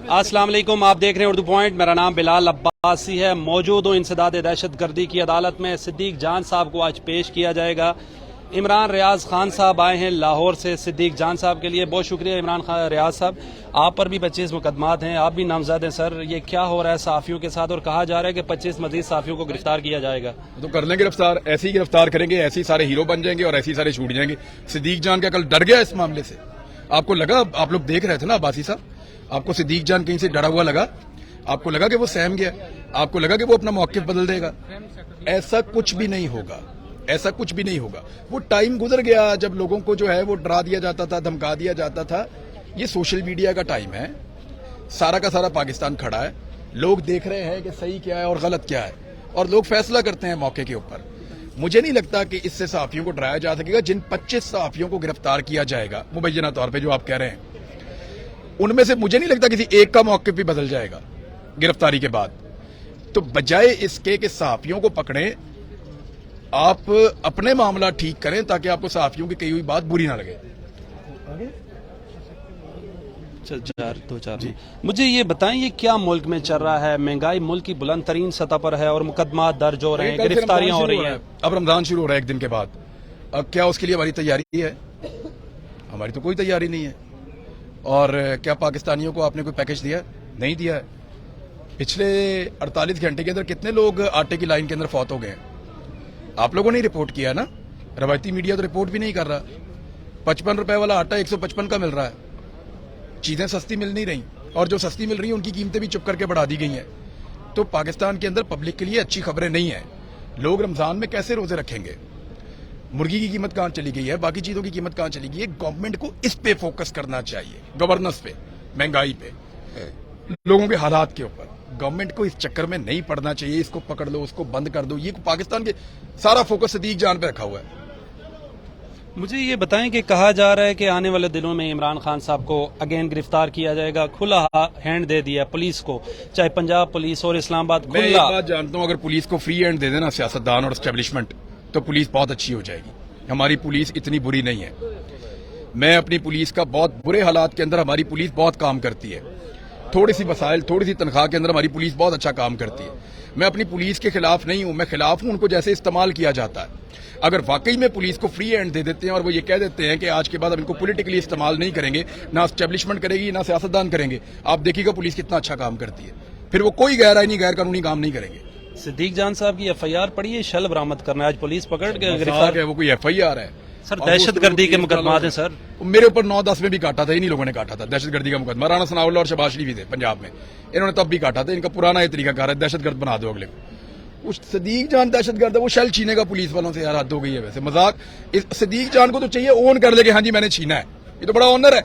अस्सलाम वालेकुम, आप देख रहे हैं उर्दू पॉइंट। मेरा नाम बिलाल अब्बासी है। मौजूद हूँ इंसदाद दहशत गर्दी की अदालत में। सिद्दीक जान साहब को आज पेश किया जाएगा। इमरान रियाज खान साहब आए हैं लाहौर से सिद्दीक जान साहब के लिए। बहुत शुक्रिया इमरान खान रियाज साहब, आप पर भी 25 मुकदमात हैं, आप भी नामजद हैं। सर, ये क्या हो रहा है सहाफ़ियों के साथ, और कहा जा रहा है कि 25 मजीद सहाफ़ियों को गिरफ्तार किया जाएगा। तो कर लेंगे गिरफ्तार, ऐसे ही गिरफ्तार करेंगे, ऐसे ही सारे हीरो बन जाएंगे और ऐसे ही सारे छूट जाएंगे। सिद्दीक जान का कल डर गया इस मामले से। आपको लगा, आप लोग देख रहे थे ना अब्बासी साहब, आपको सिद्दीक जान कहीं से डरा हुआ लगा? आपको लगा कि वो सहम गया? आपको लगा कि वो अपना मौक़िफ़ बदल देगा? ऐसा कुछ भी नहीं होगा, ऐसा कुछ भी नहीं होगा। वो टाइम गुजर गया जब लोगों को जो है वो डरा दिया जाता था, धमका दिया जाता था। ये सोशल मीडिया का टाइम है, सारा का सारा पाकिस्तान खड़ा है, लोग देख रहे हैं कि सही क्या है और गलत क्या है, और लोग फैसला करते हैं मौके के ऊपर। मुझे नहीं लगता कि इससे सहाफ़ियों को डराया जा सकेगा। जिन 25 सहाफ़ियों को गिरफ्तार किया जाएगा मुबैना तौर पर, जो आप कह रहे हैं, उनमें से मुझे नहीं लगता किसी एक का मौक़िफ़ भी बदल जाएगा गिरफ्तारी के बाद। तो बजाय इसके कि सहाफ़ियों को पकड़ें, आप अपने मामला ठीक करें ताकि आपको सहाफ़ियों की कही हुई बात बुरी ना लगे। दो चार मुझे ये बताएं, ये क्या मुल्क में चल रहा है? महंगाई मुल्क की बुलंद तरीन सतह पर है और मुकदमा दर्ज हो रहे हैं, गिरफ्तारियां हो रही हैं। अब रमजान शुरू हो रहा है एक दिन के बाद। अब क्या उसके लिए हमारी तैयारी है? हमारी तो कोई तैयारी नहीं है। और क्या पाकिस्तानियों को आपने कोई पैकेज दिया? नहीं दिया है। पिछले 48 घंटे के अंदर कितने लोग आटे की लाइन के अंदर फौत हो गए? आप लोगों ने रिपोर्ट किया ना, रवायती मीडिया तो रिपोर्ट भी नहीं कर रहा। 55 रुपए वाला आटा 155 का मिल रहा है। चीजें सस्ती मिल नहीं रही, और जो सस्ती मिल रही है उनकी कीमतें भी चुप करके बढ़ा दी गई हैं। तो पाकिस्तान के अंदर पब्लिक के लिए अच्छी खबरें नहीं है। लोग रमजान में कैसे रोजे रखेंगे? मुर्गी की कीमत कहां चली गई है, बाकी चीजों की कीमत कहां चली गई है? गवर्नमेंट को इस पे फोकस करना चाहिए, गवर्नेंस पे, महंगाई पे, लोगों के हालात के ऊपर। गवर्नमेंट को इस चक्कर में नहीं पड़ना चाहिए, इसको पकड़ लो, उसको बंद कर दो। ये पाकिस्तान के सारा फोकस सिद्दीक जान पे रखा हुआ है। मुझे ये बताएं कि कहा जा रहा है कि आने वाले दिनों में इमरान खान साहब को अगेन गिरफ्तार किया जाएगा। खुला हैंड दे दिया पुलिस को, चाहे पंजाब पुलिस और इस्लामाबाद। मैं एक बात जानता हूं, अगर पुलिस को फ्री हैंड दे देना सियासतदान और एस्टेब्लिशमेंट, तो पुलिस बहुत अच्छी हो जाएगी। हमारी पुलिस इतनी बुरी नहीं है। मैं अपनी पुलिस का बहुत बुरे हालात के अंदर हमारी पुलिस बहुत काम करती है। थोड़ी सी वसाइल, थोड़ी सी तनख्वाह के अंदर हमारी पुलिस बहुत अच्छा काम करती है। मैं अपनी पुलिस के खिलाफ नहीं हूं, मैं खिलाफ हूं उनको जैसे इस्तेमाल किया जाता है। अगर वाकई में पुलिस को फ्री हैंड दे देते हैं और वो ये कह देते हैं कि आज के बाद हम इनको पॉलिटिकली इस्तेमाल नहीं करेंगे, ना एस्टेब्लिशमेंट करेगी ना सियासतदान करेंगे, आप देखिएगा पुलिस कितना अच्छा काम करती है। फिर वो कोई गैर कानूनी काम नहीं करेंगे। सिद्दीक जान साहब की FIR पड़ी है, शल बरामद करना है, आज पुलिस पकड़ के गिरफ्तार है। वो कोई FIR है सर? दहशत गर्दी के मुकदमा है सर। मेरे ऊपर 9-10 में भी काटा था, इन्हीं लोगों ने काटा था दहशत गर्दी का मुकदमा। राणा सनाउल्लाह और शहबाज शरीफ भी थे पंजाब में, इन्होंने तब भी काटा था। इनका पुराना ये तरीका कार है, दहशत गर्द बना दो अगले को। उस सिद्दीक जान दहशत गर्द है, वो शेल छीनेगा पुलिस वालों से। यार हद हो गई है वैसे, मजाक। इस सिद्दीक जान को तो चाहिए ओन कर ले कि हाँ जी मैंने छीना है, ये तो बड़ा ऑनर है।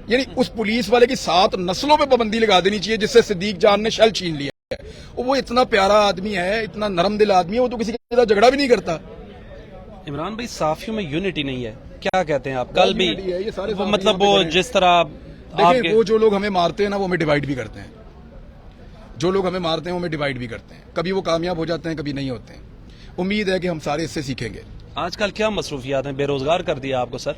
यानी उस पुलिस वाले की 7 नस्लों पे पाबंदी लगा देनी चाहिए जिससे सिद्दीक जान ने शेल छीन लिया है। वो इतना प्यारा आदमी है, इतना नरम दिल आदमी है, वो तो किसी के साथ झगड़ा भी नहीं करता। इमरान भाई, साफियों में यूनिटी नहीं है, क्या कहते हैं आप? कल भी ये सारे मतलब वो जिस तरह देखिए, वो जो लोग हमें मारते हैं ना, वो हमें डिवाइड भी करते हैं। जो लोग हमें मारते हैं वो हमें डिवाइड भी करते हैं। कभी वो कामयाब हो जाते हैं, कभी नहीं होते हैं। उम्मीद है कि हम सारे इससे सीखेंगे। आजकल क्या मसरूफियात हैं? बेरोजगार कर दिया आपको सर?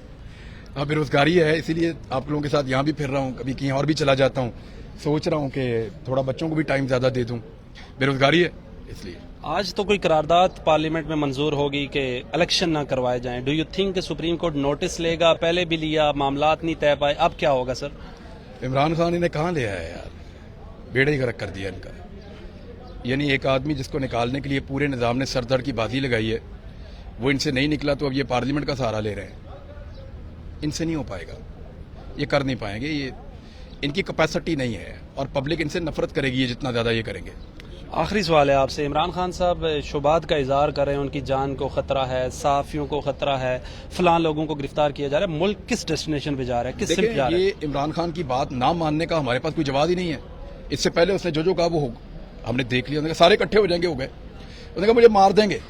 हाँ, बेरोजगारी है, इसीलिए आप लोगों के साथ यहाँ भी फिर रहा हूँ, कभी कहीं और भी चला जाता हूँ। सोच रहा हूँ कि थोड़ा बच्चों को भी टाइम ज्यादा दे दूँ। बेरोजगारी है इसलिए। आज तो कोई करारदाद पार्लियामेंट में मंजूर होगी कि इलेक्शन ना करवाए जाएं। Do you think supreme court notice लेगा? पहले भी लिया, मामलात नहीं तय पाए, अब क्या होगा सर? इमरान खान इन्हें कहाँ लिया है यार, बेड़ा ही गर्क कर दिया इनका। यानी एक आदमी जिसको निकालने के लिए पूरे निज़ाम ने सर धड़ की बाजी लगाई है, वो इनसे नहीं निकला, तो अब ये पार्लियामेंट का सहारा ले रहे हैं। इनसे नहीं हो पाएगा, ये कर नहीं पाएंगे, ये इनकी कैपेसिटी नहीं है, और पब्लिक इनसे नफरत करेगी ये जितना ज़्यादा ये करेंगे। आखिरी सवाल है आपसे। इमरान खान साहब शुबात का इजहार कर रहे हैं, उनकी जान को खतरा है, सहाफ़ियों को खतरा है, फलां लोगों को गिरफ्तार किया जा रहा है। मुल्क किस डेस्टिनेशन पे जा रहा है, किस सिर्फ जा रहा है? ये इमरान खान की बात ना मानने का हमारे पास कोई जवाब ही नहीं है। इससे पहले उसने जो कहा वो हमने देख लिया। उन्होंने कहा सारे इकट्ठे हो जाएंगे, हो गए। उसने कहा मुझे मार देंगे,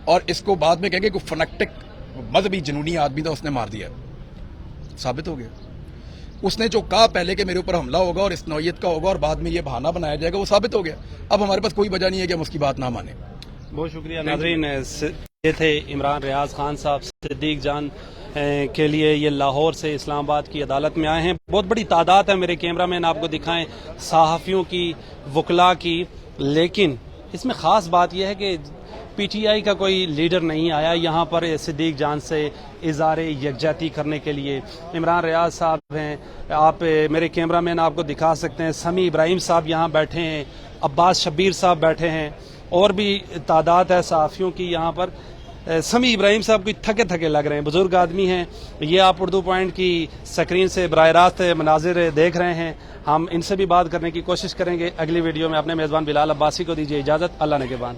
और इसको बाद में कहेंगे कोई फनेटिक मजहबी जुनूनी आदमी था उसने मार दिया। साबित हो गया। उसने जो कहा पहले कि मेरे ऊपर हमला होगा और इस नौयत का होगा और बाद में ये बहाना बनाया जाएगा, वो साबित हो गया। अब हमारे पास कोई वजह नहीं है कि हम उसकी बात ना माने। बहुत शुक्रिया नाज़रीन। ये थे इमरान रियाज खान साहब, सिद्दीक जान کے لیے یہ لاہور سے اسلام آباد کی عدالت میں آئے ہیں. بہت بڑی تعداد ہے, میرے کیمرہ مین آپ کو دکھائیں, صحافیوں کی, وکلاء کی, لیکن اس میں خاص بات یہ ہے کہ پی ٹی آئی کا کوئی لیڈر نہیں آیا یہاں پر صدیق جان سے اظہار یکجہتی کرنے کے لیے. عمران ریاض صاحب ہیں, آپ میرے کیمرہ مین آپ کو دکھا سکتے ہیں, سمیع ابراہیم صاحب یہاں بیٹھے ہیں, عباس شبیر صاحب بیٹھے ہیں, اور بھی تعداد ہے صحافیوں کی یہاں پر. سمیع ابراہیم صاحب کوئی تھکے تھکے لگ رہے ہیں, بزرگ آدمی ہیں. یہ آپ اردو پوائنٹ کی سکرین سے براہ راست مناظر دیکھ رہے ہیں. ہم ان سے بھی بات کرنے کی کوشش کریں گے. اگلی ویڈیو میں اپنے میزبان بلال عباسی کو دیجیے اجازت. اللہ نگہبان.